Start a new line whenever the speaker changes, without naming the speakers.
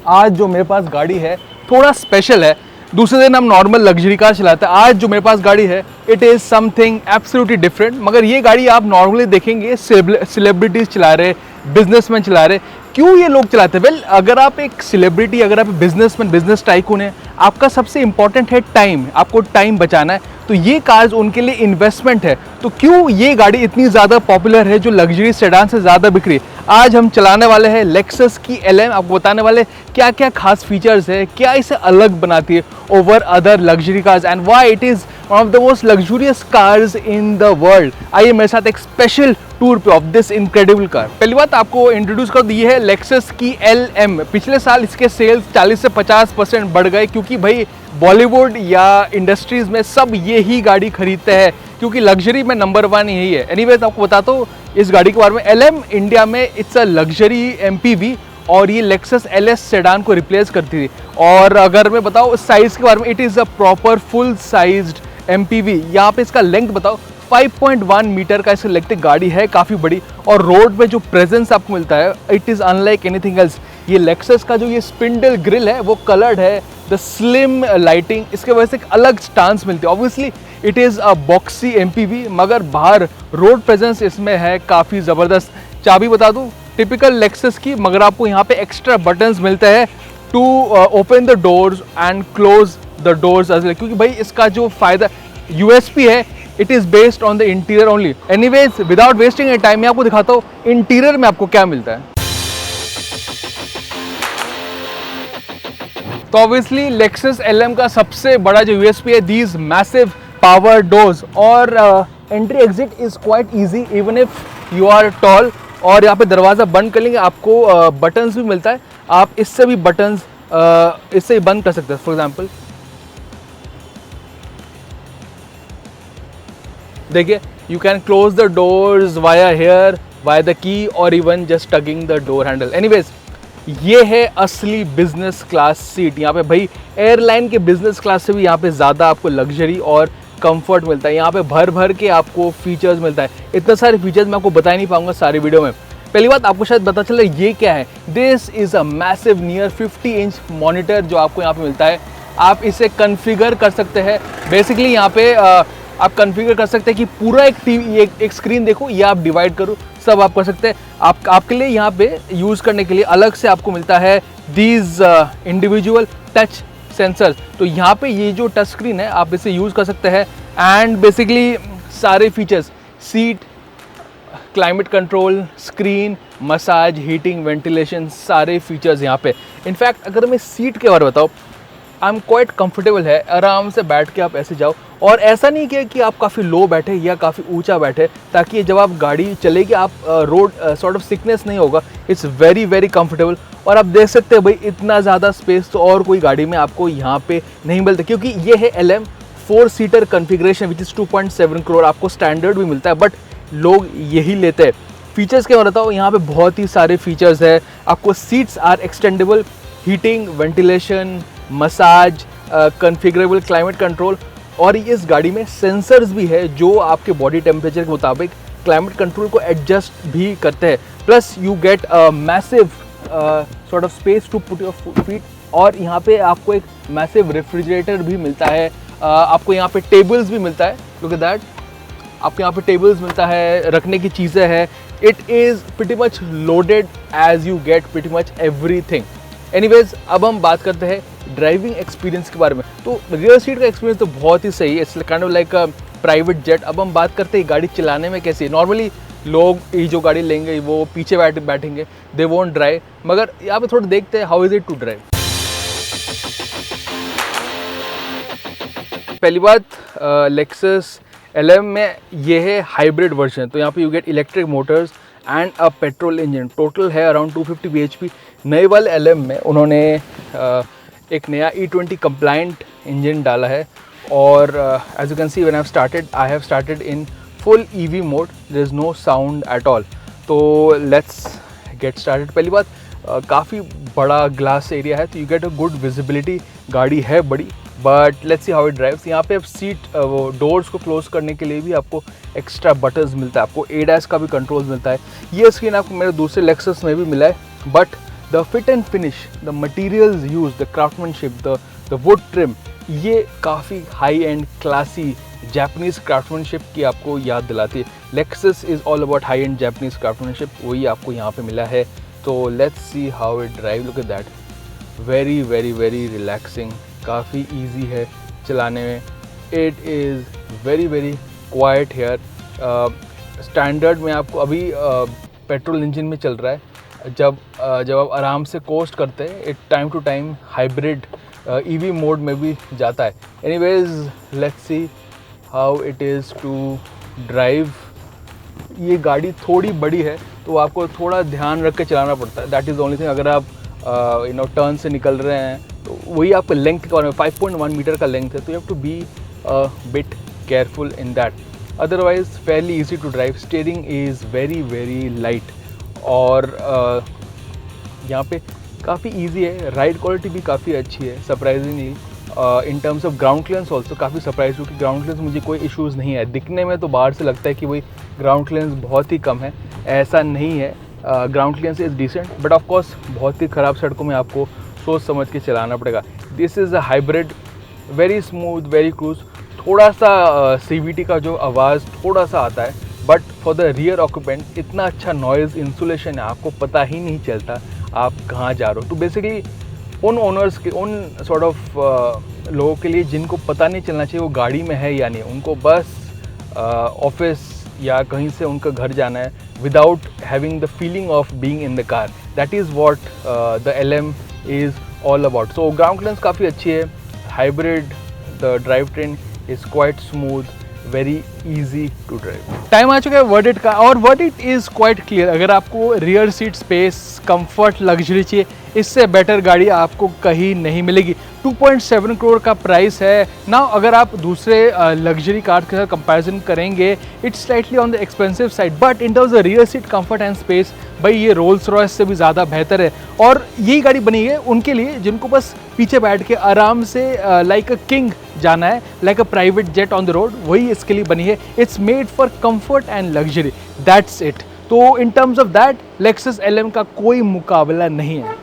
आज जो मेरे पास गाड़ी है थोड़ा स्पेशल है। दूसरे दिन हम नॉर्मल लग्जरी कार चलाते हैं, आज जो मेरे पास गाड़ी है it is something absolutely different. मगर ये गाड़ी आप नॉर्मली देखेंगे सेलिब्रिटीज़ चला रहे, बिजनेसमैन चला रहे। क्यों ये लोग चलाते हैं? वेल, अगर आप एक सेलिब्रिटी, अगर आप बिजनेसमैन, बिजनेस टाइकून है, आपका सबसे इंपॉर्टेंट है टाइम, आपको टाइम बचाना है। तो ये कार्स उनके लिए इन्वेस्टमेंट है। तो क्यों ये गाड़ी इतनी ज़्यादा पॉपुलर है, जो लग्जरी सेडान से ज़्यादा बिक रही है? आज हम चलाने वाले हैं लेक्सस की LM। आपको बताने वाले क्या क्या खास फीचर्स है, क्या इसे अलग बनाती है over other luxury cars, and why it is one of the most luxurious cars in the world. आइए मेरे साथ एक स्पेशल टूर पे ऑफ दिस इनक्रेडिबल कार। पहली बात आपको इंट्रोड्यूस कर दी है लेक्सस की LM। पिछले साल इसके सेल्स 40 से 50% बढ़ गए, क्योंकि भाई बॉलीवुड या इंडस्ट्रीज में सब ये ही गाड़ी खरीदते हैं, क्योंकि लग्जरी में नंबर 1 यही है। एनीवेज आपको बताता हूँ इस गाड़ी के बारे में। LM इंडिया में इट्स अ लग्जरी MPV, और ये लेक्सस LS सेडान को रिप्लेस करती थी। और अगर मैं बताऊँ साइज़ के बारे में, it is a proper full sized MPV। यहाँ पे इसका लेंथ बताओ 5.1 मीटर का इसका लेंथ गाड़ी है, काफ़ी बड़ी। और रोड पे जो प्रेजेंस आपको मिलता है it is unlike anything else. ये लेक्सस का जो ये स्पिंडल ग्रिल है वो कलर्ड है, द स्लिम लाइटिंग, इसके वजह से एक अलग स्टांस मिलती है। Obviously it is a boxy MPV, मगर बाहर रोड प्रेजेंस इसमें है काफ़ी ज़बरदस्त। चाबी बता दूँ टिपिकल लेक्सस की, मगर आपको यहाँ पे एक्स्ट्रा बटन्स मिलते हैं to open the doors and close the doors as well, क्योंकि भाई इसका जो फ़ायदा USP है it is based on the interior only. Anyways without wasting a time मैं आपको दिखाता हूँ इंटीरियर में आपको क्या मिलता है। तो ऑब्वियसली लेक्सस LM का सबसे बड़ा जो USP है दीज मैसिव पावर डोर्स, और entry exit is quite easy even if you are tall. और यहाँ पे दरवाज़ा बंद कर लेंगे आपको बटन्स भी मिलता है, आप इससे भी बटन्स इससे ही बंद कर सकते हैं। फॉर एग्जाम्पल देखिए, you can close the doors via hair, via the key, और even just tugging the door handle. Anyways ये है असली बिजनेस क्लास सीट। यहाँ पे भाई एयरलाइन के बिजनेस क्लास से भी यहाँ पे ज़्यादा आपको लग्जरी और कंफर्ट मिलता है। यहाँ पे भर भर के आपको फीचर्स मिलता है। इतने सारे फीचर्स मैं आपको बता ही नहीं पाऊंगा सारी वीडियो में। पहली बात आपको शायद पता चले ये क्या है। This is a massive near 50 inch monitor जो आपको यहाँ पे मिलता है। आप इसे कन्फिगर कर सकते हैं। बेसिकली यहाँ पे आप कन्फिगर कर सकते हैं कि पूरा एक टीवी, एक स्क्रीन देखो, या आप डिवाइड करो, सब आप कर सकते हैं। आपके लिए यहाँ पे यूज़ करने के लिए अलग से आपको मिलता है दीज इंडिविजुअल टच सेंसर। तो यहाँ पे ये जो टच स्क्रीन है आप इसे यूज़ कर सकते हैं, एंड बेसिकली सारे features, seat, climate control, screen, massage, heating, ventilation, सारे फीचर्स यहाँ पे। इनफैक्ट अगर मैं सीट के बारे में बताऊँ, आई एम क्वाइट कंफर्टेबल है। आराम से बैठ के आप ऐसे जाओ, और ऐसा नहीं कि आप काफ़ी लो बैठे या काफ़ी ऊंचा बैठे, ताकि जब आप गाड़ी चलेगी आप रोड सॉर्ट ऑफ सिकनेस नहीं होगा। It's very very comfortable. और आप देख सकते हैं भाई इतना ज़्यादा स्पेस तो और कोई गाड़ी में आपको यहाँ पे नहीं मिलता, क्योंकि ये है LM 4 seater configuration which is 2.7 crore. आपको स्टैंडर्ड भी मिलता है, बट लोग यही लेते हैं। फीचर्स क्या बताओ, यहाँ पे बहुत ही सारे फीचर्स है। आपको seats are extendable, heating, ventilation, massage, configurable climate control, और इस गाड़ी में सेंसर्स भी है जो आपके बॉडी टेम्परेचर के मुताबिक क्लाइमेट कंट्रोल को एडजस्ट भी करते हैं। Plus you get a massive sort of space to put your feet, और यहाँ पे आपको एक मैसिव रेफ्रिजरेटर भी मिलता है। आपको यहाँ पे टेबल्स भी मिलता है, लुक एट दैट, आपको यहाँ पे टेबल्स मिलता है, रखने की चीज़ें हैं। It is pretty much loaded as you get pretty much everything. Anyways अब हम बात करते हैं ड्राइविंग एक्सपीरियंस के बारे में। तो रियर सीट का एक्सपीरियंस तो बहुत ही सही है, it's kind of like a private jet. अब हम बात करते हैं गाड़ी चलाने में कैसी है। नॉर्मली लोग ये जो गाड़ी लेंगे वो पीछे बैठेंगे, दे वोंट ड्राइव, मगर यहाँ पे थोड़ा देखते हैं how is it to drive. पहली बात लेक्सस LM में ये है हाइब्रिड वर्जन। तो यहाँ पे you get electric Motors and a petrol engine. Total है अराउंड 250 bhp। नए वाले LM में उन्होंने एक नया E20 कंप्लाइंट इंजन डाला है, और as you can see when I have started in full EV mode, there is no sound at all. तो लेट्स गेट स्टार्टेड। पहली बात काफ़ी बड़ा ग्लास एरिया है, तो you get a good visibility. गाड़ी है बड़ी, but let's see how it drives. यहाँ पे आप सीट वो डोर्स को क्लोज करने के लिए भी आपको एक्स्ट्रा बटन्स मिलता है, आपको ADAS का भी कंट्रोल्स मिलता है। ये स्क्रीन आपको मेरे दूसरे लेक्सस में भी मिला है, but the fit and finish, the materials use, the craftsmanship, the wood trim, ये काफ़ी high end classy Japanese craftsmanship की आपको याद दिलाती है। Lexus is all about high end Japanese craftsmanship, वही आपको यहाँ पे मिला है। तो let's see how it drive, look at that, very very very relaxing, काफ़ी ईजी है चलाने में। It is very very quiet here. Standard में आपको अभी पेट्रोल इंजन में चल रहा है, जब आप आराम से कोस्ट करते हैं, it time to time hybrid EV mode में भी जाता है। Anyways let's see how it is to drive. ये गाड़ी थोड़ी बड़ी है तो आपको थोड़ा ध्यान रख के चलाना पड़ता है, दैट इज़ ओनली थिंग। अगर आप टर्न से निकल रहे हैं तो वही आपका लेंथ के बारे में 5.1 मीटर का लेंथ है, तो you have to be bit careful in that, otherwise fairly easy to drive. Steering is very very light और यहाँ पे काफ़ी ईजी है। राइड क्वालिटी भी काफ़ी अच्छी है surprisingly. In terms of ground clearance also काफ़ी सरप्राइज हूँ कि ग्राउंड क्लियरेंस मुझे कोई इश्यूज़ नहीं है। दिखने में तो बाहर से लगता है कि वही ग्राउंड क्लियरेंस बहुत ही कम है, ऐसा नहीं है। Ground clearance is decent, but of course बहुत ही ख़राब सड़कों में आपको सोच समझ के चलाना पड़ेगा। This is a hybrid, very smooth, very cruise. थोड़ा सा CVT का जो आवाज़ थोड़ा सा आता है, but for the rear occupant इतना अच्छा नॉइज़ इंसुलेशन है, आपको पता ही नहीं चलता आप कहाँ जा रहे हो। तो बेसिकली उन ओनर्स के, उन सॉर्ट ऑफ लोगों के लिए जिनको पता नहीं चलना चाहिए वो गाड़ी में है या नहीं, उनको बस ऑफिस या कहीं से उनका घर जाना है without having the feeling of being in the car, that is what the LM is all about. So ground clearance काफ़ी अच्छी है, hybrid, the drive train is quite smooth, very easy to drive. Time आ चुका है verdict का, और verdict is quite clear. अगर आपको rear seat space, comfort, luxury चाहिए, इससे बेटर गाड़ी आपको कहीं नहीं मिलेगी। 2.7 करोड़ का प्राइस है ना। अगर आप दूसरे लग्जरी कार के साथ कंपैरिजन करेंगे, it's slightly on the expensive side, but in terms of rear seat comfort and space, भाई ये रोल्स रॉयस से भी ज़्यादा बेहतर है। और यही गाड़ी बनी है उनके लिए जिनको बस पीछे बैठ के आराम से लाइक अ किंग जाना है, like a private jet on the road, वही इसके लिए बनी है। It's made for comfort and luxury, that's it. तो in terms of that Lexus LM का कोई मुकाबला नहीं है।